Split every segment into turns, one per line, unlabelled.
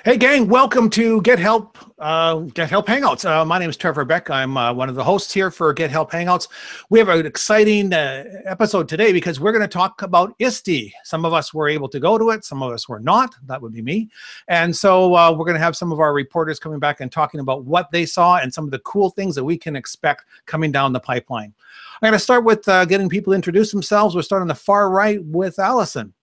Hey gang, welcome to Get Help Hangouts. My name is Trevor Beck. I'm one of the hosts here for Get Help Hangouts. We have an exciting episode today because we're going to talk about ISTE. Some of us were able to go to it, some of us were not. That would be me. And so we're going to have some of our reporters coming back and talking about what they saw and some of the cool things that we can expect coming down the pipeline. I'm going to start with getting people to introduce themselves. We'll start on the far right with Allison.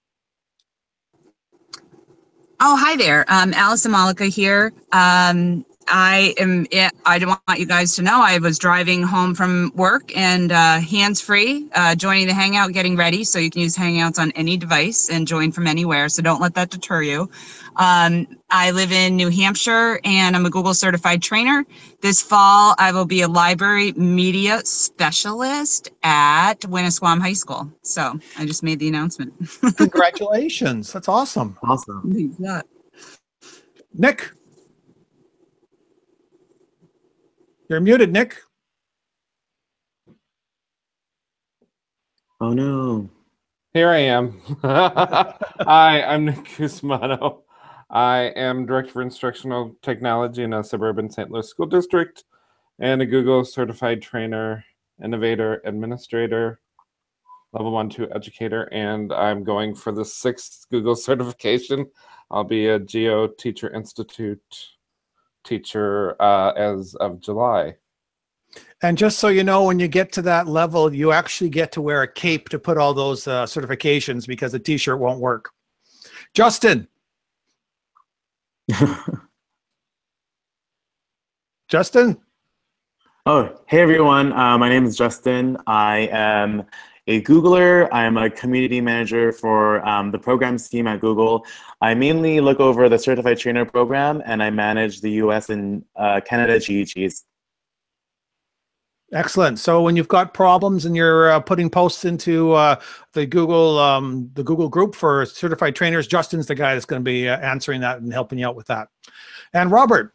Oh, hi there. Allison Malika here. I don't want you guys to know I was driving home from work and hands-free, joining the Hangout, getting ready. So you can use Hangouts on any device and join from anywhere. So don't let that deter you. I live in New Hampshire and I'm a Google certified trainer. This fall, I will be a library media specialist at Winnisquam High School. So I just made the announcement.
Congratulations. That's awesome.
Awesome.
Yeah.
Nick. You're muted, Nick.
Oh no.
Here I am. Hi, I'm Nick Cusmano. I am Director for Instructional Technology in a suburban St. Louis school district and a Google certified trainer, innovator, administrator, level 1-2 educator, and I'm going for the 6th Google certification. I'll be a Geo Teacher Institute teacher as of July.
And just so you know, when you get to that level, you actually get to wear a cape to put all those certifications because the t-shirt won't work. Justin. Justin?
Oh, hey everyone. My name is Justin. I am a Googler. I'm a community manager for the programs team at Google. I mainly look over the certified trainer program and I manage the US and Canada GEGs.
Excellent. So when you've got problems and you're putting posts into the Google group for certified trainers, Justin's the guy that's going to be answering that and helping you out with that. And Robert.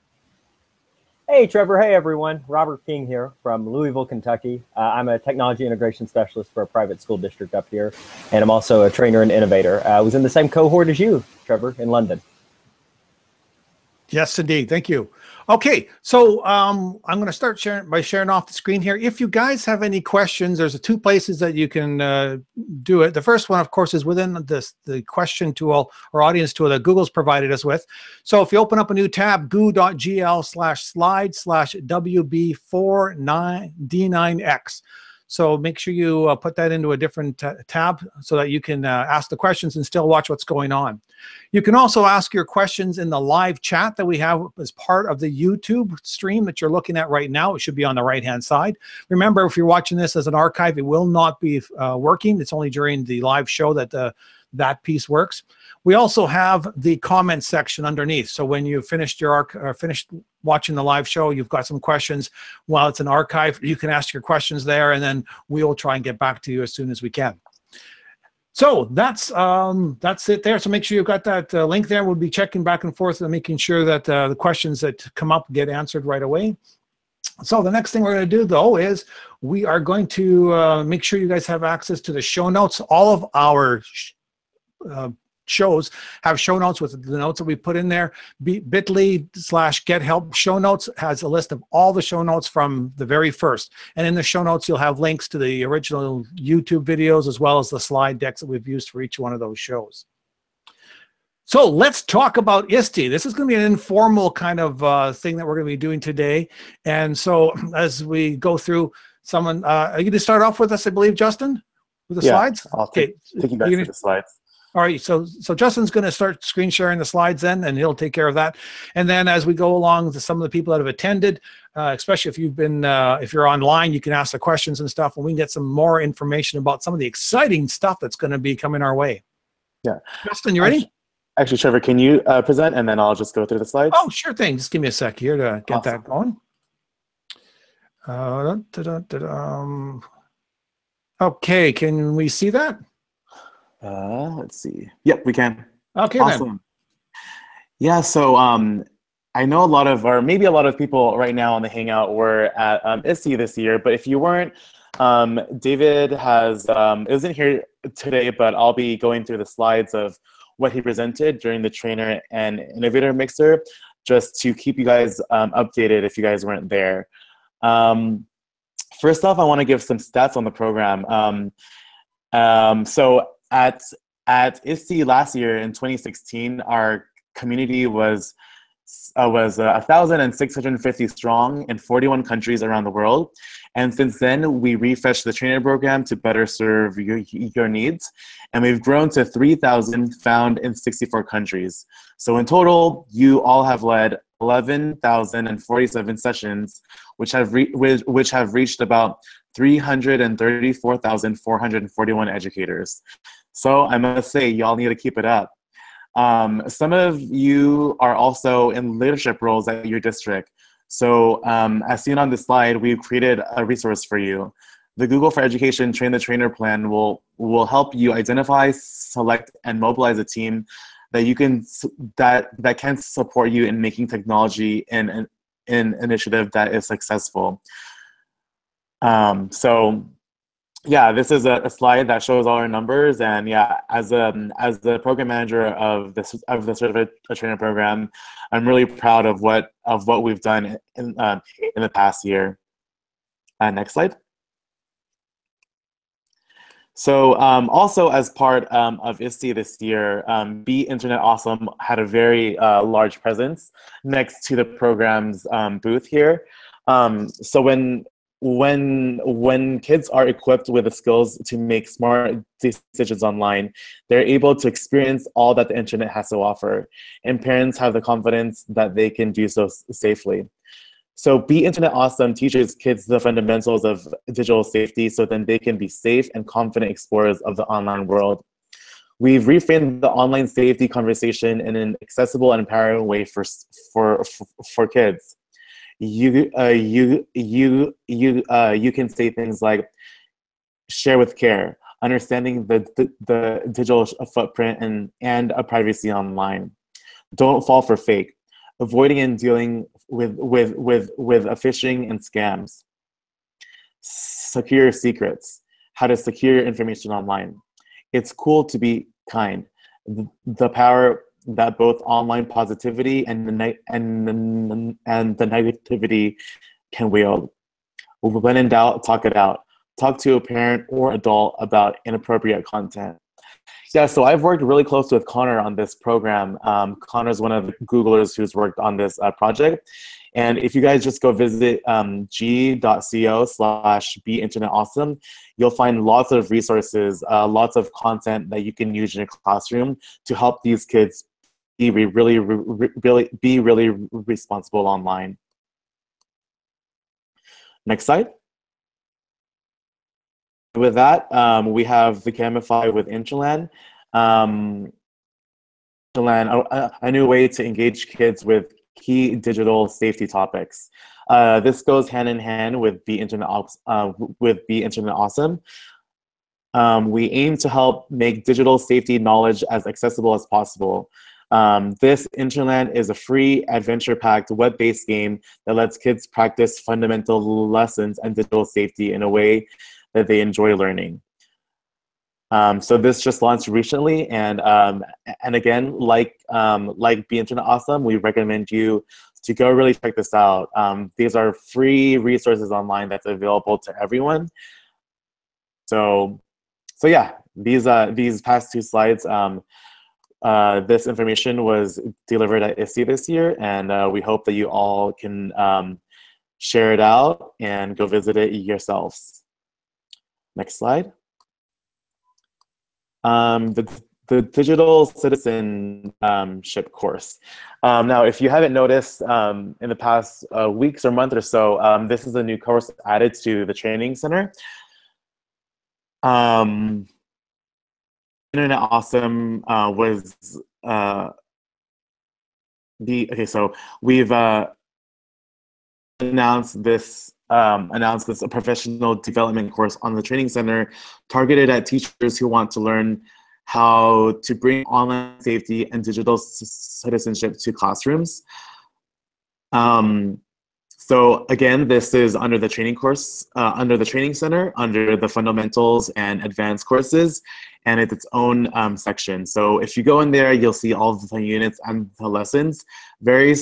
Hey, Trevor. Hey, everyone. Robert King here from Louisville, Kentucky. I'm a technology integration specialist for a private school district up here, and I'm also a trainer and innovator. I was in the same cohort as you, Trevor, in London.
Yes, indeed. Thank you. Okay, so I'm going to start sharing off the screen here. If you guys have any questions, there's 2 places that you can do it. The first one, of course, is within the question tool or audience tool that Google's provided us with. So if you open up a new tab, goo.gl/slide/WB49D9X. So make sure you put that into a different tab so that you can ask the questions and still watch what's going on. You can also ask your questions in the live chat that we have as part of the YouTube stream that you're looking at right now. It should be on the right-hand side. Remember, if you're watching this as an archive, it will not be working. It's only during the live show that that piece works. We also have the comment section underneath. So when you finished finished watching the live show, you've got some questions. While it's an archive, you can ask your questions there, and then we will try and get back to you as soon as we can. So that's it there. So make sure you've got that link there. We'll be checking back and forth and making sure that the questions that come up get answered right away. So the next thing we're going to do, though, is we are going to make sure you guys have access to the show notes. All of our shows have show notes with the notes that we put in there. bit.ly/gethelp show notes has a list of all the show notes from the very first. And in the show notes, you'll have links to the original YouTube videos as well as the slide decks that we've used for each one of those shows. So let's talk about ISTE. This is going to be an informal kind of thing that we're going to be doing today. And so as we go through, someone, are you going to start off with us, I believe, Justin, with the slides?
I'll take you back to the slides.
All right, so Justin's going to start screen sharing the slides then, and he'll take care of that. And then as we go along to some of the people that have attended, especially if you've been, if you're online, you can ask the questions and stuff, and we can get some more information about some of the exciting stuff that's going to be coming our way.
Yeah.
Justin, you ready?
Actually, Trevor, can you present, and then I'll just go through the slides?
Oh, sure thing. Just give me a sec here to get that going. Okay, can we see that?
Let's see. Yep, we can.
Okay,
awesome.
then.
Yeah, so I know a lot of, or maybe a lot of people right now on the Hangout were at ISTE this year, but if you weren't, David isn't here today, but I'll be going through the slides of what he presented during the trainer and innovator mixer, just to keep you guys updated if you guys weren't there. First off, I want to give some stats on the program. So at ISTE last year in 2016, our community was 1,650 strong in 41 countries around the world. And since then, we refreshed the trainer program to better serve your needs. And we've grown to 3,000 found in 64 countries. So in total, you all have led 11,047 sessions, which have reached about 334,441 educators. So I must say, y'all need to keep it up. Some of you are also in leadership roles at your district. So as seen on this slide, we've created a resource for you. The Google for Education Train the Trainer plan will help you identify, select, and mobilize a team that you can that can support you in making technology an initiative that is successful. So yeah, this is a slide that shows all our numbers, and yeah, as the program manager of the Certified Trainer program, I'm really proud of what we've done in the past year. Next slide. So also as part of ISTE this year, Be Internet Awesome had a very large presence next to the program's booth here. So when kids are equipped with the skills to make smart decisions online, they're able to experience all that the internet has to offer, and parents have the confidence that they can do so safely. So Be Internet Awesome teaches kids the fundamentals of digital safety so then they can be safe and confident explorers of the online world. We've reframed the online safety conversation in an accessible and empowering way for kids. You can say things like share with care, understanding the digital footprint and privacy online. Don't fall for fake, avoiding and dealing with phishing and scams. Secure secrets, how to secure your information online. It's cool to be kind. The power that both online positivity and the negativity can wield. When in doubt, talk it out. Talk to a parent or adult about inappropriate content. Yeah, so I've worked really close with Connor on this program. Connor's one of the Googlers who's worked on this project. And if you guys just go visit g.co/beinternetawesome, you'll find lots of resources, lots of content that you can use in your classroom to help these kids be really responsible online. Next slide. With that, we have the Gamify with Interland. A new way to engage kids with key digital safety topics. This goes hand in hand with Be Internet Awesome. We aim to help make digital safety knowledge as accessible as possible. This Interland is a free, adventure-packed, web-based game that lets kids practice fundamental lessons and digital safety in a way that they enjoy learning. So this just launched recently, and again, like Be Internet Awesome, we recommend you to go really check this out. These are free resources online that's available to everyone. So yeah, these past two slides. This information was delivered at ISTE this year, and we hope that you all can share it out and go visit it yourselves. Next slide. The digital citizenship course. Now, if you haven't noticed in the past weeks or month or so, this is a new course added to the training center. Internet Awesome was so we've announced this professional development course on the training center targeted at teachers who want to learn how to bring online safety and digital citizenship to classrooms. So again, this is under the training course, under the training center, under the fundamentals and advanced courses, and it's its own section. So if you go in there, you'll see all of the units and the lessons. The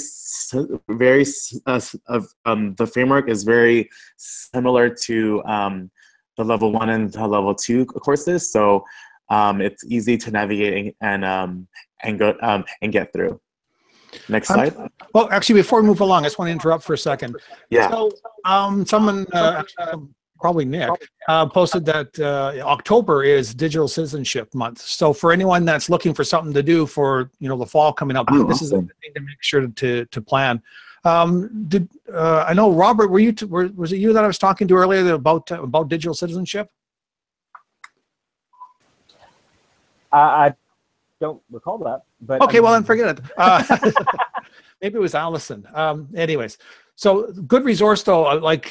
framework is very similar to the level 1 and the level 2 courses. So it's easy to navigate and get through. Next slide.
Well, actually, before we move along, I just want to interrupt for a second.
Yeah.
So someone, probably Nick, posted that October is Digital Citizenship Month. So for anyone that's looking for something to do for the fall coming up, this is a good thing to make sure to plan. I know Robert, was it you that I was talking to earlier about digital citizenship?
I don't recall that, but
okay, well then forget it. Maybe it was Allison. Anyways, so good resource though. Like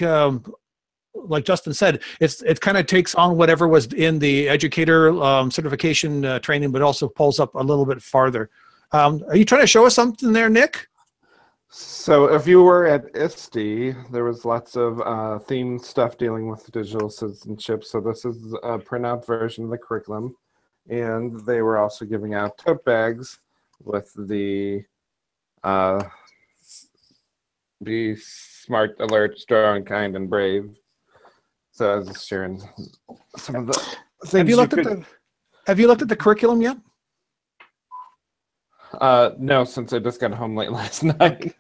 Justin said, it kind of takes on whatever was in the educator certification training, but also pulls up a little bit farther. Are you trying to show us something there, Nick?
So if you were at ISTE, there was lots of themed stuff dealing with digital citizenship. So this is a printout version of the curriculum. And they were also giving out tote bags with the be smart, alert, strong, kind, and brave. So I was just sharing some of the things.
Have you looked at the curriculum yet?
No, since I just got home late last night.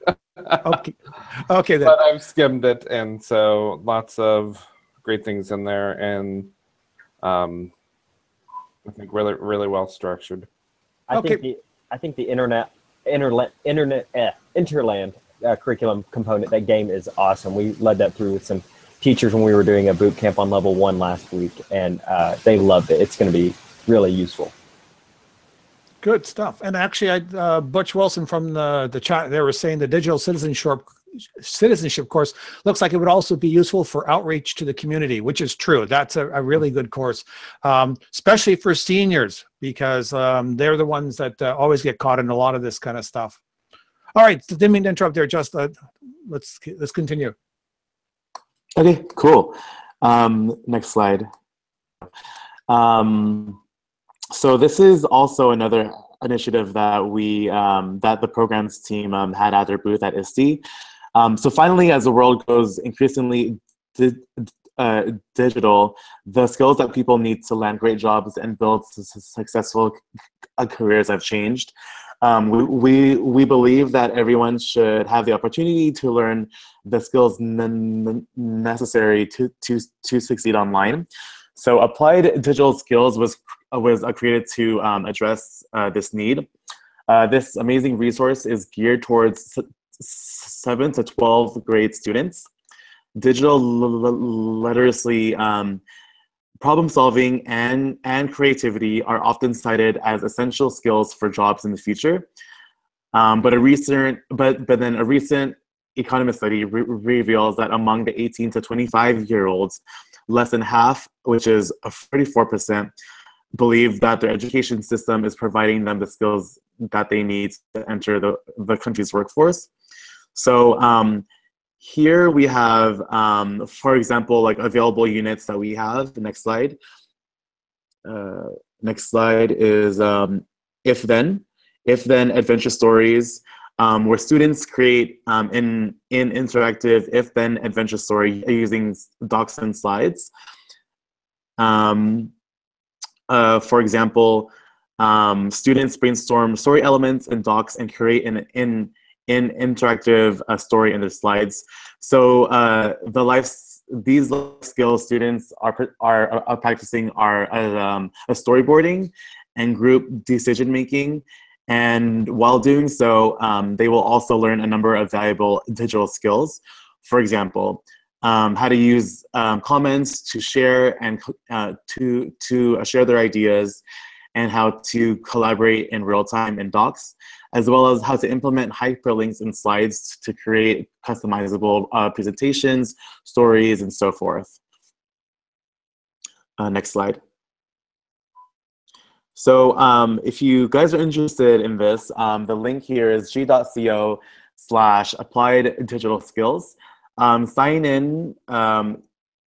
Okay then.
But I've skimmed it, and so lots of great things in there, and I think really well structured.
I think the Interland curriculum component, that game is awesome. We led that through with some teachers when we were doing a boot camp on level 1 last week, and they loved it. It's going to be really useful.
Good stuff. And actually, Butch Wilson from the chat there was saying the digital citizenship course looks like it would also be useful for outreach to the community, which is true. That's a really good course, especially for seniors, because they're the ones that always get caught in a lot of this kind of stuff. All right, didn't mean to interrupt there. Just let's continue.
Okay, cool. Next slide. So this is also another initiative that that the programs team had at their booth at ISTE. So finally, as the world goes increasingly digital, the skills that people need to land great jobs and build successful careers have changed. We believe that everyone should have the opportunity to learn the skills necessary to succeed online. So applied digital skills was created to address this need. This amazing resource is geared towards 7 to 12 grade students. Digital literacy, problem solving, and creativity are often cited as essential skills for jobs in the future. But then a recent economist study reveals that among the 18 to 25-year-olds, less than half, which is 34%, believe that their education system is providing them the skills that they need to enter the country's workforce. So here we have, for example, like available units that we have. The next slide. Next slide is if-then adventure stories, where students create in interactive if-then adventure story using docs and slides. For example, students brainstorm story elements in docs and create an interactive story in their slides. So these life skills students are practicing are storyboarding and group decision making. And while doing so, they will also learn a number of valuable digital skills. For example, how to use comments to share and to share their ideas, and how to collaborate in real time in docs, as well as how to implement hyperlinks in slides to create customizable presentations, stories, and so forth. Next slide. So if you guys are interested in this, the link here is g.co/applied digital skills. Sign in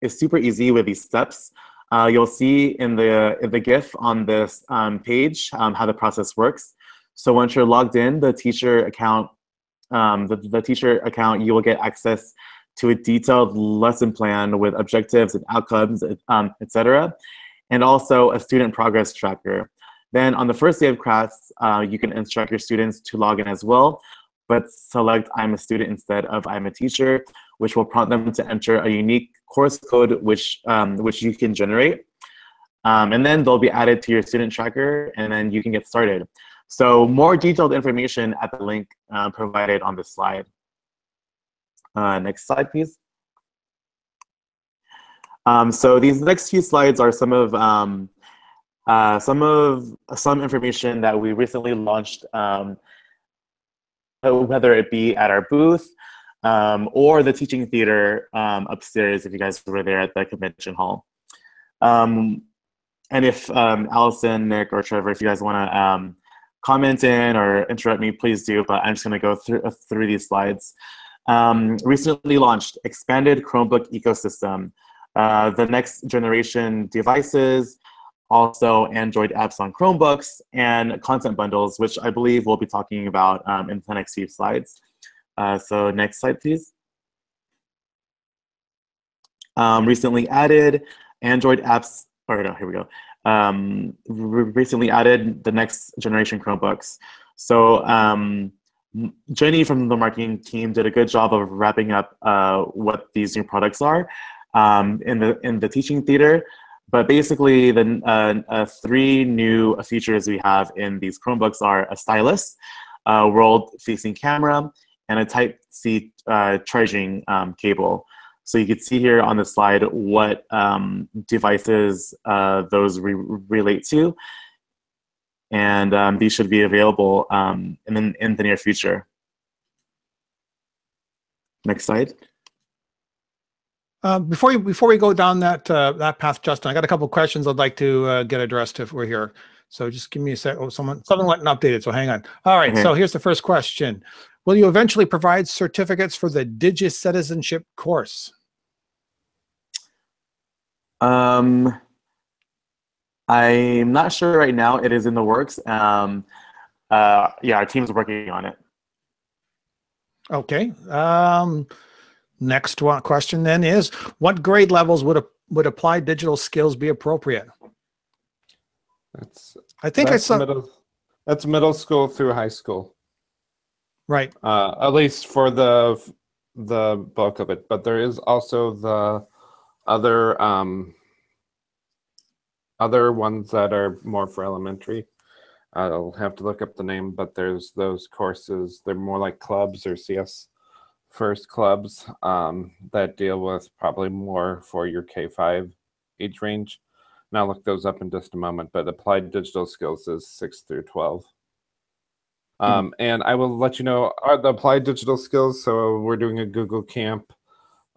is super easy with these steps. You'll see in the GIF on this page how the process works. So once you're logged in, the teacher account, you will get access to a detailed lesson plan with objectives and outcomes, etc., and also a student progress tracker. Then on the first day of class, you can instruct your students to log in as well, but select I'm a student instead of I'm a teacher, which will prompt them to enter a unique course code which you can generate. And then they'll be added to your student tracker, and then you can get started. So more detailed information at the link provided on this slide. Next slide, please. So these next few slides are some information that we recently launched, whether it be at our booth or the teaching theater upstairs, if you guys were there at the convention hall. And if Allison, Nick, or Trevor, if you guys want to comment in or interrupt me, please do, but I'm just going to go through these slides. Recently launched expanded Chromebook ecosystem, the next generation devices, also Android apps on Chromebooks, and content bundles, which I believe we'll be talking about in the next few slides. So next slide, please. Recently added Android apps, or no, here we go. Recently added the next generation Chromebooks. So Jenny from the marketing team did a good job of wrapping up what these new products are in the teaching theater. But basically, the 3 new features we have in these Chromebooks are a stylus, a world-facing camera, and a Type-C charging cable. So you can see here on the slide what devices those relate to. And these should be available in the near future. Next slide.
Before we go down that path, Justin, I got a couple of questions I'd like to get addressed if we're here. So just give me a sec. Oh, something went updated, so hang on. All right, So here's the first question. Will you eventually provide certificates for the CITIZENSHIP course?
I'm not sure right now. It is in the works. Yeah, our team's working on it.
Okay. Next question then is, what grade levels would applied digital skills be appropriate?
That's middle school through high school.
Right.
At least for the bulk of it, but there is also the other ones that are more for elementary. I'll have to look up the name, but there's those courses. They're more like clubs or CS First clubs that deal with probably more for your K-5 age range. And I'll look those up in just a moment, but applied digital skills is 6 through 12. And I will let you know the applied digital skills. So we're doing a Google Camp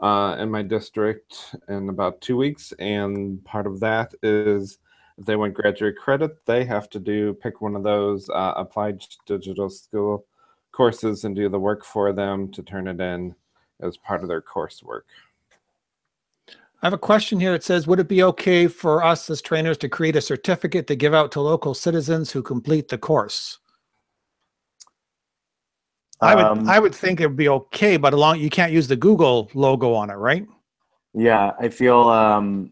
in my district in about 2 weeks. And part of that is if they want graduate credit, they have to pick one of those applied digital skill courses and do the work for them to turn it in as part of their coursework.
I have a question here. It says, would it be okay for us as trainers to create a certificate to give out to local citizens who complete the course? I would think it would be okay, but you can't use the Google logo on it, right?
Yeah, I feel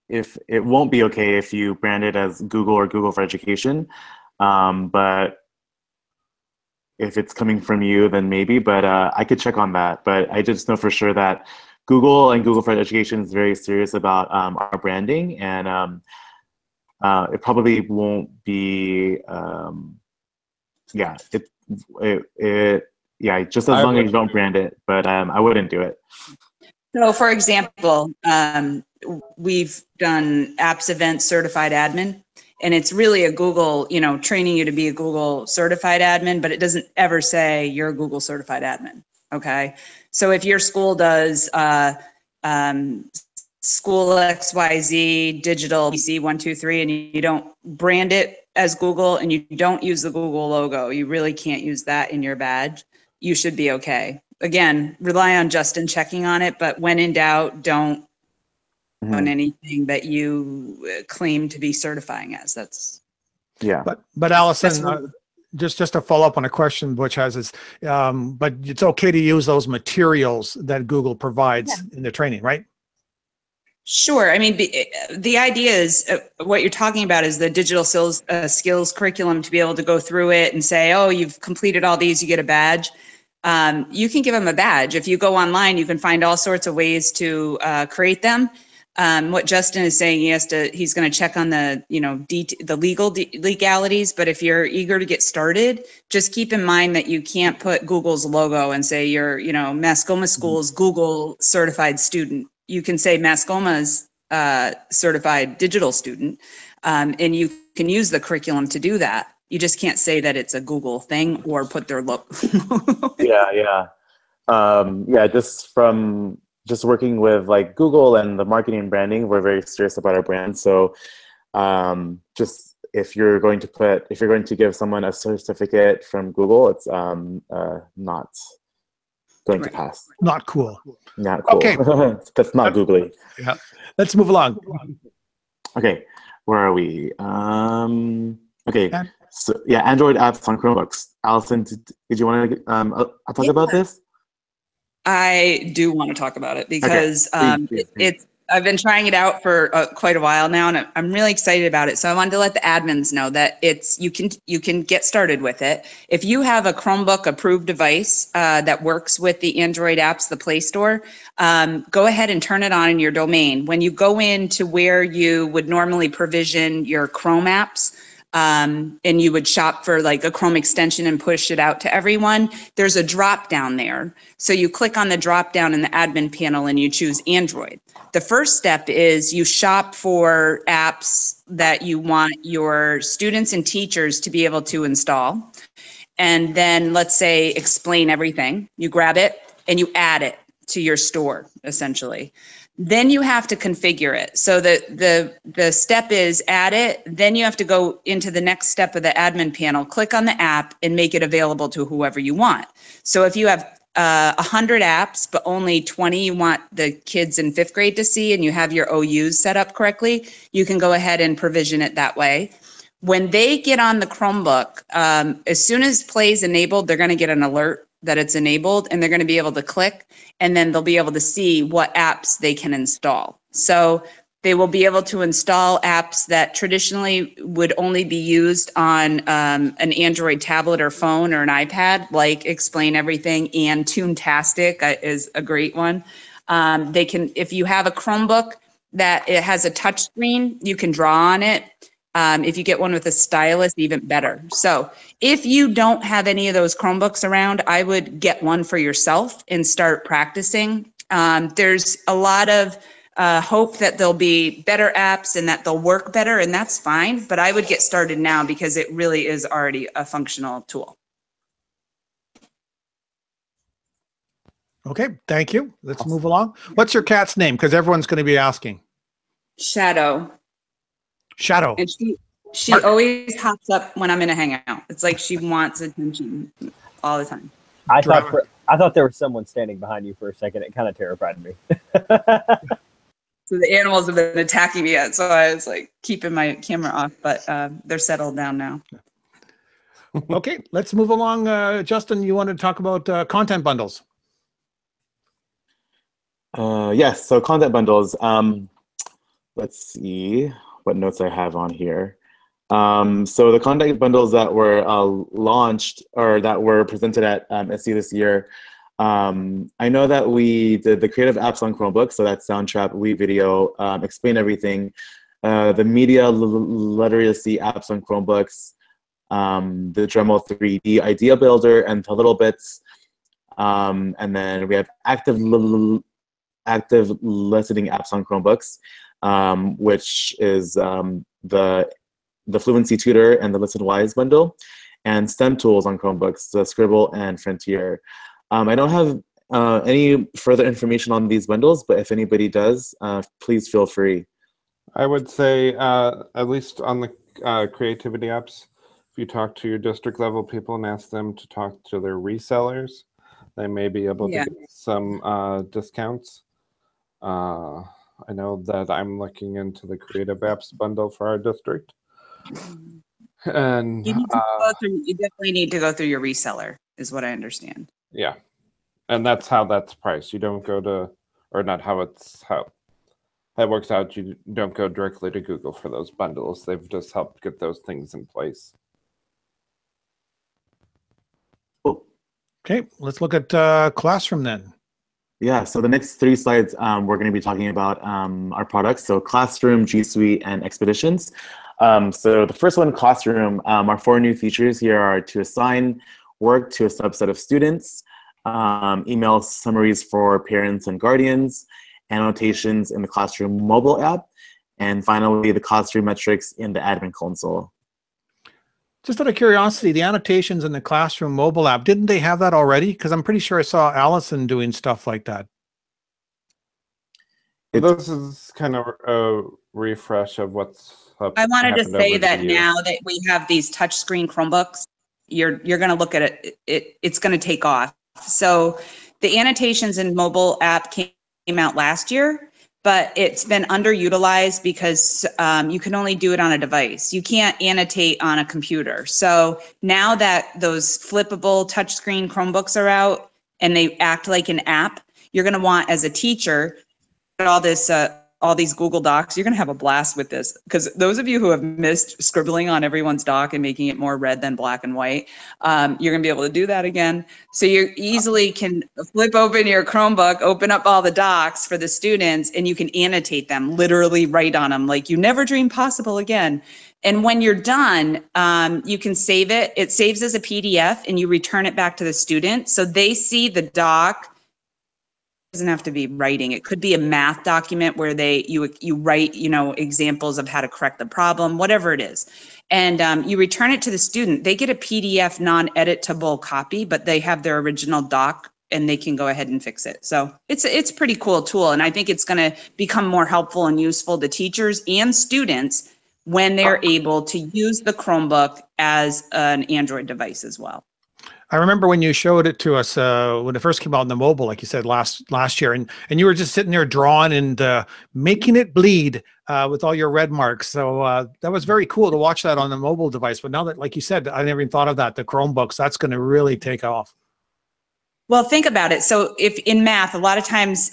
if it won't be okay if you brand it as Google or Google for Education, but if it's coming from you, then maybe. But I could check on that. But I just know for sure that Google and Google for Education is very serious about our branding, and it probably won't be. Yeah, just as long as you don't brand it. But I wouldn't do it.
So, for example, we've done apps event certified admin, and it's really a Google, training you to be a Google certified admin, but it doesn't ever say you're a Google certified admin. Okay. So if your school does school XYZ digital PC 123 and you don't brand it as Google and you don't use the Google logo, you really can't use that in your badge. You should be okay. again, rely on Justin checking on it, but when in doubt, don't on anything that you claim to be certifying as. That's
Yeah.
But Allison, just to follow up on a question Butch has is, but it's okay to use those materials that Google provides in the training, right?
sure. I mean, the idea is what you're talking about is the digital skills curriculum, to be able to go through it and say, oh, you've completed all these, you get a badge. You can give them a badge. If you go online, you can find all sorts of ways to create them. What Justin is saying, he's going to check on the, the legalities. But if you're eager to get started, just keep in mind that you can't put Google's logo and say you're, Mascoma School's Google certified student. You can say Mascoma's certified digital student, and you can use the curriculum to do that. You just can't say that it's a Google thing or put their logo.
Yeah. Just working with like Google and the marketing and branding, we're very serious about our brand. So just if you're going to give someone a certificate from Google, it's not going to pass.
Not cool.
Not cool.
Okay.
That's not googly.
Yeah. Let's move along.
Okay, where are we? Okay, so yeah, Android apps on Chromebooks. Allison, did you want to talk about this?
I do want to talk about it because
Please.
I've been trying it out for quite a while now, and I'm really excited about it. So I wanted to let the admins know that you can get started with it. If you have a Chromebook approved device that works with the Android apps, the Play Store, go ahead and turn it on in your domain. When you go into where you would normally provision your Chrome apps, and you would shop for like a Chrome extension and push it out to everyone, there's a drop down there. So you click on the drop down in the admin panel and you choose Android. The first step is you shop for apps that you want your students and teachers to be able to install. And then let's say explain everything. You grab it and you add it to your store, essentially. Then you have to configure it. So the step is add it. Then you have to go into the next step of the admin panel, click on the app and make it available to whoever you want. So if you have 100 apps, but only 20 you want the kids in 5th grade to see, and you have your OUs set up correctly, you can go ahead and provision it that way. When they get on the Chromebook, as soon as Play is enabled, they're going to get an alert that it's enabled, and they're going to be able to click, and then they'll be able to see what apps they can install. So they will be able to install apps that traditionally would only be used on an Android tablet or phone or an iPad, like Explain Everything, and Toontastic is a great one. They can, if you have a Chromebook that it has a touch screen, you can draw on it. If you get one with a stylus, even better. So if you don't have any of those Chromebooks around, I would get one for yourself and start practicing. There's a lot of hope that there'll be better apps and that they'll work better, and that's fine. But I would get started now because it really is already a functional tool.
Okay, thank you. Let's move along. What's your cat's name? Because everyone's going to be asking.
Shadow.
Shadow.
And she always hops up when I'm in a hangout. It's like she wants attention all the time.
I thought there was someone standing behind you for a second. It kind of terrified me.
So the animals have been attacking me yet, so I was like keeping my camera off, but they're settled down now.
Okay, let's move along. Justin, you want to talk about content bundles?
Yes, so content bundles. Let's see what notes I have on here. So the content bundles that were launched or that were presented at ISTE this year, I know that we did the creative apps on Chromebooks, so that's Soundtrap, WeVideo, Explain Everything, the media literacy apps on Chromebooks, the Dremel 3D Idea Builder, and the Little Bits, and then we have active listening apps on Chromebooks, which is the Fluency Tutor and the Listen Wise bundle, and STEM tools on Chromebooks, the Scribble and Frontier. I don't have any further information on these bundles, but if anybody does, please feel free.
I would say, at least on the creativity apps, if you talk to your district level people and ask them to talk to their resellers, they may be able
Yeah.
to get some discounts. I know that I'm looking into the Creative Apps bundle for our district. And
You need to go through, you definitely need to go through your reseller, is what I understand.
yeah, and that's how that's priced. You don't go to, or not how that works out. You don't go directly to Google for those bundles. They've just helped get those things in place.
Okay, let's look at Classroom then.
Yeah, so the next 3 slides, we're going to be talking about our products, so Classroom, G Suite, and Expeditions. So the first one, Classroom, our 4 new features here are to assign work to a subset of students, email summaries for parents and guardians, annotations in the Classroom mobile app, and finally, the Classroom metrics in the admin console.
Just out of curiosity, the annotations in the Classroom mobile app, didn't they have that already? Because I'm pretty sure I saw Allison doing stuff like that.
This is kind of a refresh of what's
I wanted to
happened
say
over the
that
years.
now that we have these touchscreen Chromebooks, you're going to look at it's going to take off. So the annotations in mobile app came out last year, but it's been underutilized because you can only do it on a device. You can't annotate on a computer. So now that those flippable touchscreen Chromebooks are out and they act like an app, you're going to want, as a teacher, all these Google Docs, you're going to have a blast with this, because those of you who have missed scribbling on everyone's doc and making it more red than black and white, you're going to be able to do that again. So you easily can flip open your Chromebook, open up all the docs for the students, and you can annotate them, literally write on them like you never dreamed possible again. And when you're done, you can save it. It saves as a PDF and you return it back to the student. So they see the doc. Doesn't have to be writing. It could be a math document where you write, examples of how to correct the problem, whatever it is. And you return it to the student. They get a PDF non-editable copy, but they have their original doc and they can go ahead and fix it. So it's a pretty cool tool. And I think it's going to become more helpful and useful to teachers and students when they're able to use the Chromebook as an Android device as well.
I remember when you showed it to us when it first came out in the mobile, like you said last year, and you were just sitting there drawing and making it bleed with all your red marks. So that was very cool to watch that on the mobile device. But now that, like you said, I never even thought of that. The Chromebooks, that's going to really take off.
Well, think about it. So if in math, a lot of times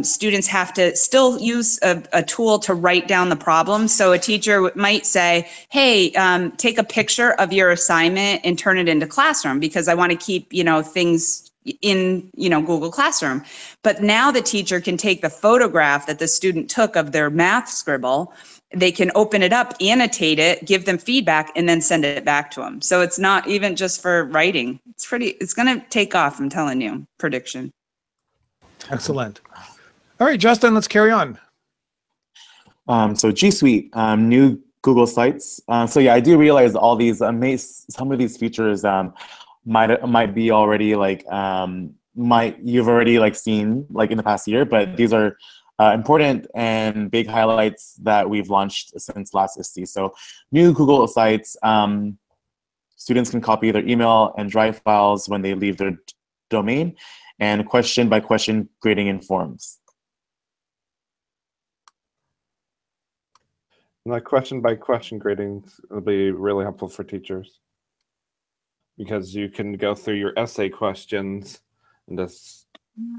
students have to still use a tool to write down the problem. So a teacher might say, hey, take a picture of your assignment and turn it into Classroom, because I want to keep, things in, Google Classroom. But now the teacher can take the photograph that the student took of their math scribble. They can open it up, annotate it, give them feedback, and then send it back to them. So it's not even just for writing. It's going to take off, I'm telling you, prediction.
Excellent. All right, Justin, let's carry on.
So G Suite, new Google Sites. So yeah, I do realize all these some of these features might be already like you've already like seen like in the past year, but these are important and big highlights that we've launched since last ISTE. So new Google Sites, students can copy their email and Drive files when they leave their domain, and question by question grading in forms.
And that question by question grading will be really helpful for teachers, because you can go through your essay questions and just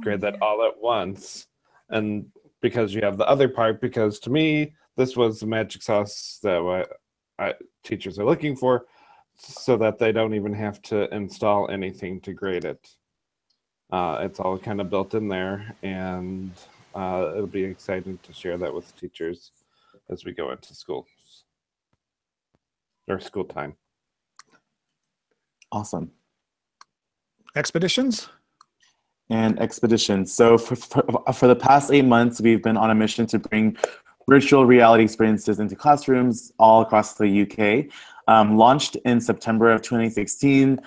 grade that all at once. And because you have the other part, because to me, this was the magic sauce that teachers are looking for, so that they don't even have to install anything to grade it. It's all kind of built in there, and it'll be exciting to share that with teachers as we go into school time.
Awesome.
Expeditions?
And Expeditions. So for the past 8 months, we've been on a mission to bring virtual reality experiences into classrooms all across the UK. Launched in September of 2016,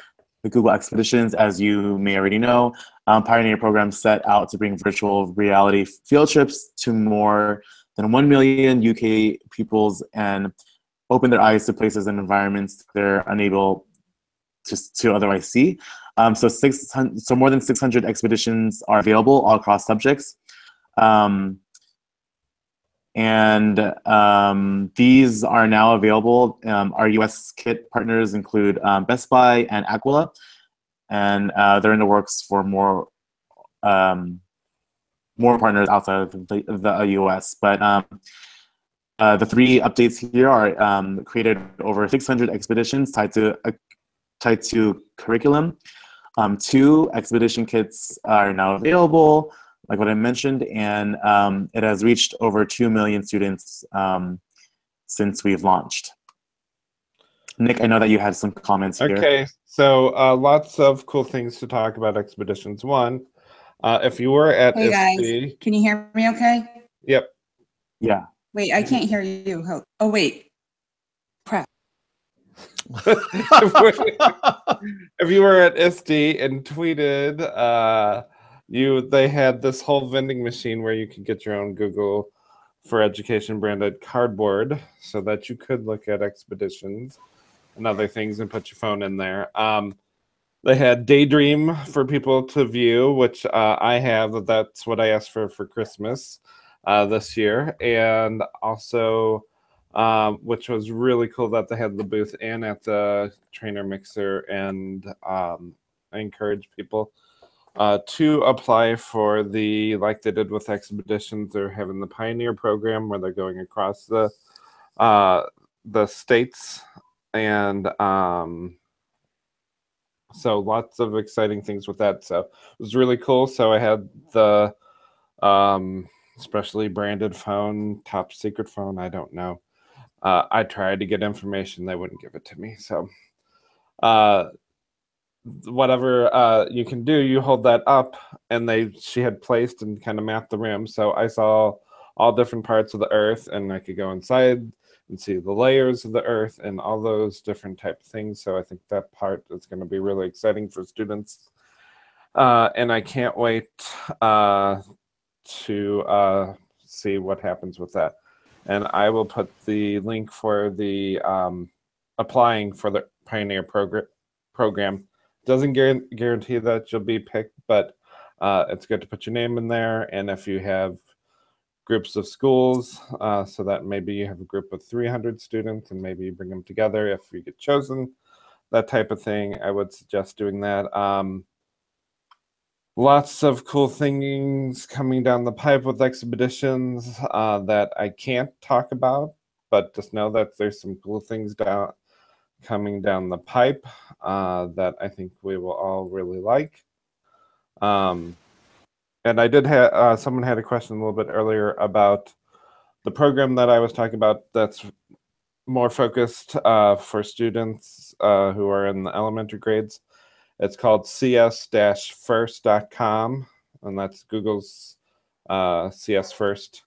the Google Expeditions, as you may already know, pioneer program set out to bring virtual reality field trips to more than 1 million UK pupils and open their eyes to places and environments they're unable to otherwise see. So more than 600 expeditions are available all across subjects. These are now available. Our US kit partners include Best Buy and Aquila, and they're in the works for more partners outside of the US. But the 3 updates here are created over 600 expeditions tied to curriculum. 2 expedition kits are now available, like what I mentioned, and it has reached over 2 million students since we've launched. Nick, I know that you had some comments here.
Okay, so lots of cool things to talk about expeditions. One, if you were at
Hey guys,
ISTE,
can you hear me okay?
yep.
Yeah.
Wait, I can't hear you. Oh, wait. Crap.
If you were at ISTE and tweeted, they had this whole vending machine where you could get your own Google for Education branded cardboard so that you could look at expeditions and other things and put your phone in there. They had Daydream for people to view, which I have. That's what I asked for Christmas this year. And also, which was really cool that they had the booth and at the trainer mixer. And I encourage people to apply for like they did with expeditions. They're having the Pioneer program where they're going across the states. And so lots of exciting things with that. So it was really cool. So I had the specially branded phone, top secret phone. I don't know. I tried to get information. They wouldn't give it to me. So whatever you can do, you hold that up, and she had placed and kind of mapped the rim. So I saw all different parts of the Earth, and I could go inside and see the layers of the Earth and all those different type of things. So I think that part is going to be really exciting for students. And I can't wait to see what happens with that. And I will put the link for the applying for the Pioneer program. Doesn't guarantee that you'll be picked, but it's good to put your name in there. And if you have groups of schools, so that maybe you have a group of 300 students and maybe you bring them together if you get chosen, that type of thing, I would suggest doing that. Lots of cool things coming down the pipe with expeditions that I can't talk about, but just know that there's some cool things coming down the pipe that I think we will all really like. And I did have, someone had a question a little bit earlier about the program that I was talking about that's more focused for students who are in the elementary grades. It's called cs-first.com, and that's Google's CS First.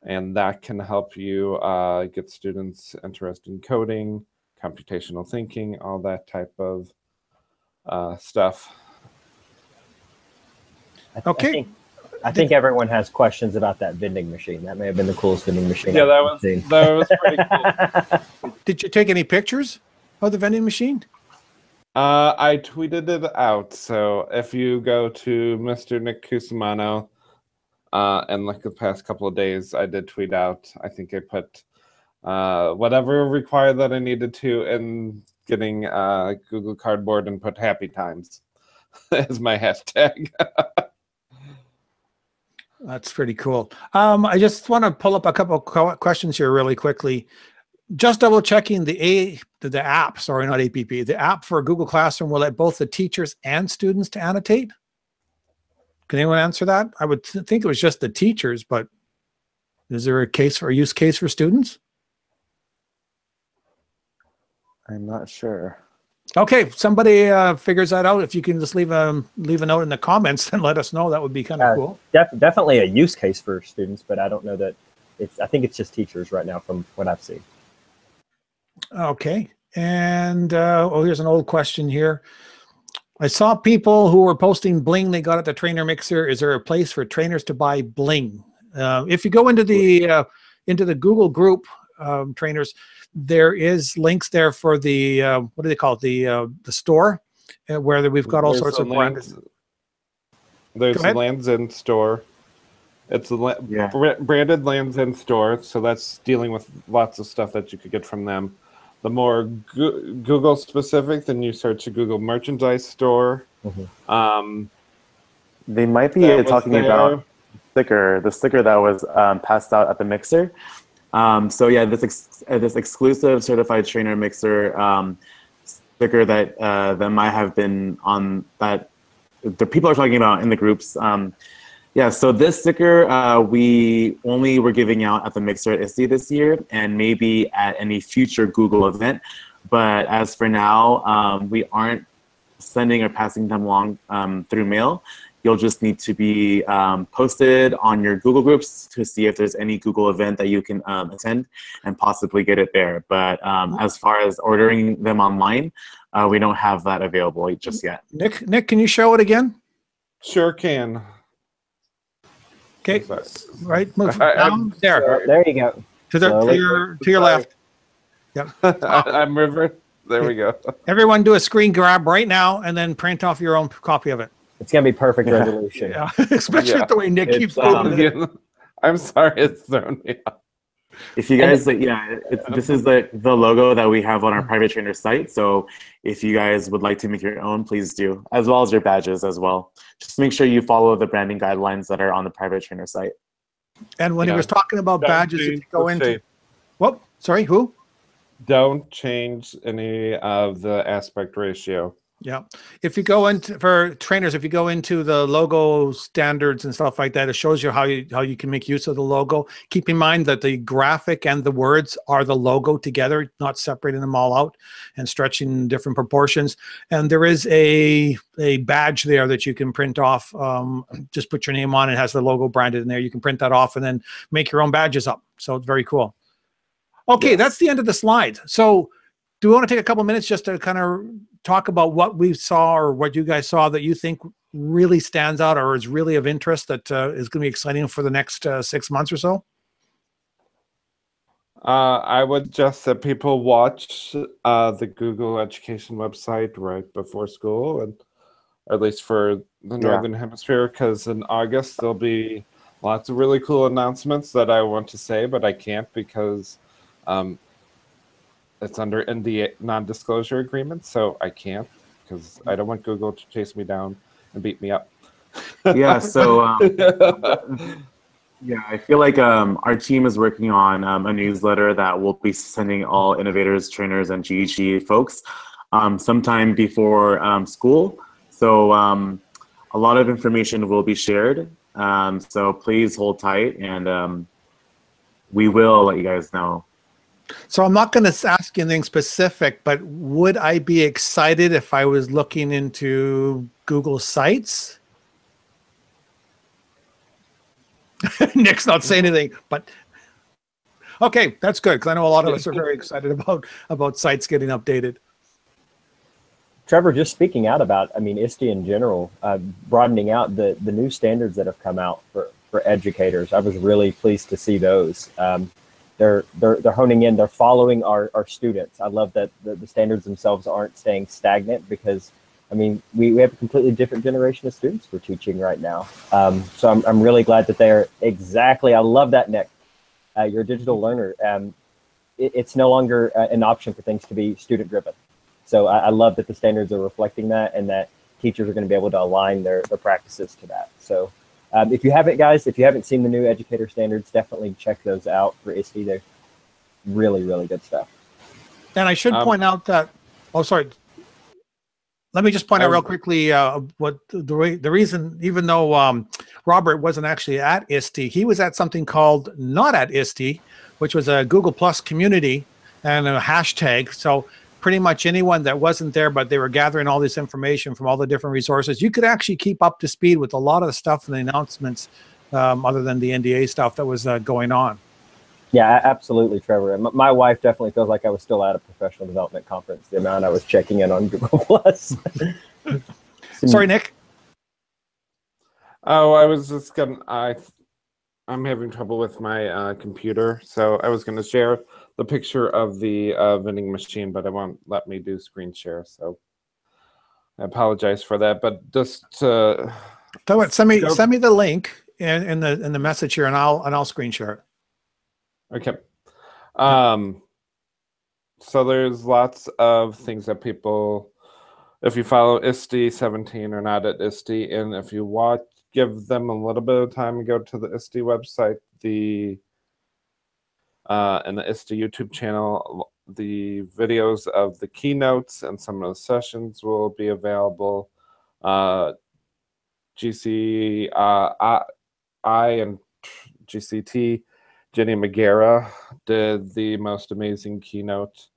And that can help you get students interested in coding, computational thinking, all that type of stuff.
Okay.
I think everyone has questions about that vending machine. That may have been the coolest vending machine.
Yeah, that was pretty cool.
Did you take any pictures of the vending machine?
I tweeted it out. So if you go to Mr. Nick Cusimano and look the past couple of days, I did tweet out. I think I put whatever required that I needed to in getting Google Cardboard and put happy times as my hashtag.
That's pretty cool. I just want to pull up a couple of questions here really quickly. Just double checking the app, sorry, not APP, the app for Google Classroom will let both the teachers and students to annotate. Can anyone answer that? I would think it was just the teachers, but is there a use case for students?
I'm not sure.
Okay, somebody figures that out. If you can just leave a note in the comments and let us know, that would be kind of cool.
Definitely a use case for students, but I don't know that I think it's just teachers right now from what I've seen.
Okay, and here's an old question here. I saw people who were posting bling they got at the trainer mixer. Is there a place for trainers to buy bling? If you go into the Google group, trainers, there is links there for the what do they call it, the store, where we've got all sorts of branded.
There's the Lands End store. It's a branded Lands End store, so that's dealing with lots of stuff that you could get from them. The more Google specific, then you search a Google merchandise store.
They might be talking about the sticker that was passed out at the mixer. So yeah, this exclusive certified trainer mixer sticker that might have been on that the people are talking about in the groups. Yeah, so this sticker we only were giving out at the mixer at ISTE this year, and maybe at any future Google event. But as for now, we aren't sending or passing them along through mail. You'll just need to be posted on your Google groups to see if there's any Google event that you can attend and possibly get it there. But as far as ordering them online, we don't have that available just yet.
Nick, can you show it again?
Sure can.
Okay, right, move down there.
There you go.
To your left. Yep.
I'm River. There we go.
Everyone do a screen grab right now and then print off your own copy of it.
It's going to be perfect resolution.
Yeah, especially the way Nick keeps moving it.
I'm sorry, it's thrown me off.
If you guys, this is the logo that we have on our private trainer site. So if you guys would like to make your own, please do, as well as your badges as well. Just make sure you follow the branding guidelines that are on the private trainer site.
And when he was talking about badges, if you go into, whoop, sorry, who?
Don't change any of the aspect ratio.
Yeah. If you go into, for trainers, if you go into the logo standards and stuff like that, it shows you how you can make use of the logo. Keep in mind that the graphic and the words are the logo together, not separating them all out and stretching in different proportions. And there is a badge there that you can print off. Just put your name on it. It has the logo branded in there. You can print that off and then make your own badges up. So it's very cool. Okay, yes. That's the end of the slide. So do we want to take a couple minutes just to kind of talk about what we saw or what you guys saw that you think really stands out or is really of interest that is going to be exciting for the next 6 months or so?
I would suggest that people watch the Google Education website right before school, and at least for the Northern Hemisphere, because in August there'll be lots of really cool announcements that I want to say, but I can't because it's under NDA non-disclosure agreement, so I can't because I don't want Google to chase me down and beat me up.
Yeah, so yeah, I feel like our team is working on a newsletter that we'll be sending all innovators, trainers, and GEG folks sometime before school. So a lot of information will be shared. So please hold tight, and we will let you guys know.
So I'm not going to ask you anything specific, but would I be excited if I was looking into Google Sites? Nick's not saying anything, but okay, that's good because I know a lot of us are very excited about sites getting updated.
Trevor, just speaking out about, I mean, ISTE in general, broadening out the new standards that have come out for educators. I was really pleased to see those. They're honing in, they're following our students. I love that the standards themselves aren't staying stagnant because, I mean, we have a completely different generation of students we're teaching right now. So I'm really glad that they're exactly, I love that, Nick. You're a digital learner. It's no longer an option for things to be student driven. So I love that the standards are reflecting that and that teachers are going to be able to align their practices to that. So if you haven't seen the new educator standards, definitely check those out for ISTE. They're really, really good stuff.
And I should point out that, oh, sorry. Let me just point out real quickly what the reason, even though Robert wasn't actually at ISTE, he was at something called Not at ISTE, which was a Google Plus community and a hashtag. So pretty much anyone that wasn't there, but they were gathering all this information from all the different resources, you could actually keep up to speed with a lot of the stuff and the announcements other than the NDA stuff that was going on.
Yeah, absolutely, Trevor. My wife definitely feels like I was still at a professional development conference, the amount I was checking in on Google Plus.
Sorry, Nick.
Oh, I was just gonna, I'm having trouble with my computer, so I was going to share the picture of the vending machine, but it won't let me do screen share. So I apologize for that. But just
Tell you what, send me the link in the message here, and I'll screen share it.
Okay. So there's lots of things that people, if you follow ISTE 17 or not at ISTE, and if you give them a little bit of time and go to the ISTE website, and the ISTE YouTube channel, the videos of the keynotes and some of the sessions will be available. GCI and GCT, Jenny Magera did the most amazing keynote.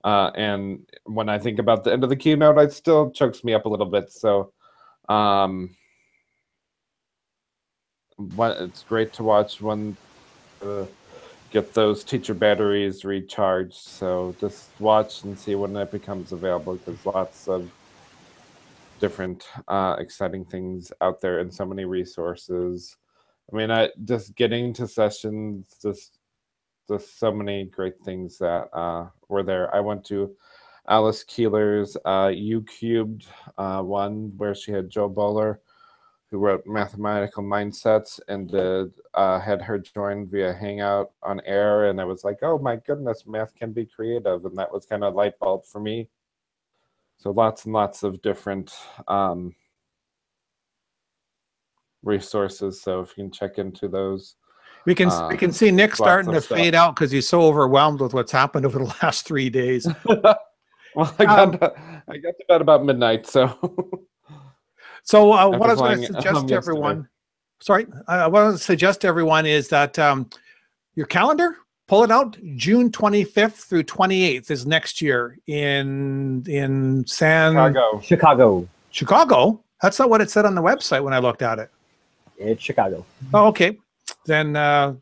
And when I think about the end of the keynote, it still chokes me up a little bit. So it's great to watch when get those teacher batteries recharged. So just watch and see when it becomes available, because lots of different exciting things out there and so many resources. I mean, just getting to sessions, just so many great things that were there. I went to Alice Keeler's U-Cubed one, where she had Joe Bowler, who wrote Mathematical Mindsets, and had her join via Hangout on air. And I was like, oh my goodness, math can be creative. And that was kind of light bulb for me. So lots and lots of different resources. So if you can check into those.
We can see Nick starting to fade out because he's so overwhelmed with what's happened over the last 3 days.
Well, I got to bed about midnight, so.
So what I was going to suggest to everyone, what I was to suggest to everyone is that your calendar, pull it out. June 25th through 28th is next year in
Chicago.
Chicago? That's not what it said on the website when I looked at it.
It's Chicago.
Oh, okay. Then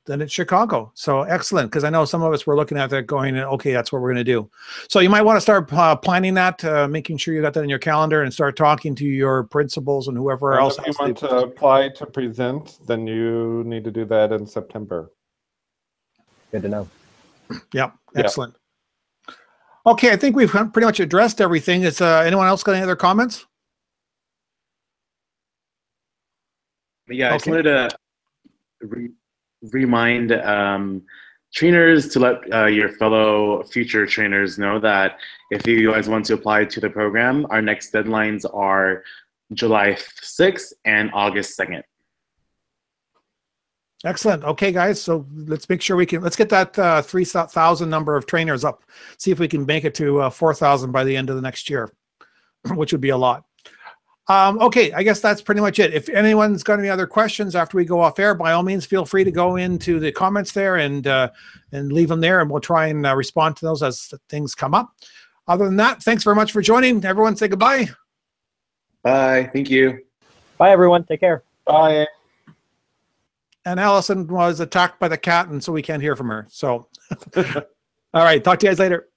it's Chicago. So excellent, because I know some of us were looking at that going, okay, that's what we're going to do. So you might want to start planning that, making sure you got that in your calendar, and start talking to your principals and whoever else.
If you want to apply to present, then you need to do that in September.
Good to know.
Yeah, excellent. Okay, I think we've pretty much addressed everything. Is anyone else got any other comments?
Yeah, I just wanted to remind trainers to let your fellow future trainers know that if you guys want to apply to the program, our next deadlines are July 6th and August 2nd.
Excellent. Okay, guys. So let's make sure let's get that 3,000 number of trainers up. See if we can make it to 4,000 by the end of the next year, which would be a lot. Okay, I guess that's pretty much it. If anyone's got any other questions after we go off air, by all means, feel free to go into the comments there and leave them there, and we'll try and respond to those as things come up. Other than that, thanks very much for joining. Everyone say goodbye.
Bye. Thank you.
Bye, everyone. Take care.
Bye.
And Allison was attacked by the cat, and so we can't hear from her. So, all right, talk to you guys later.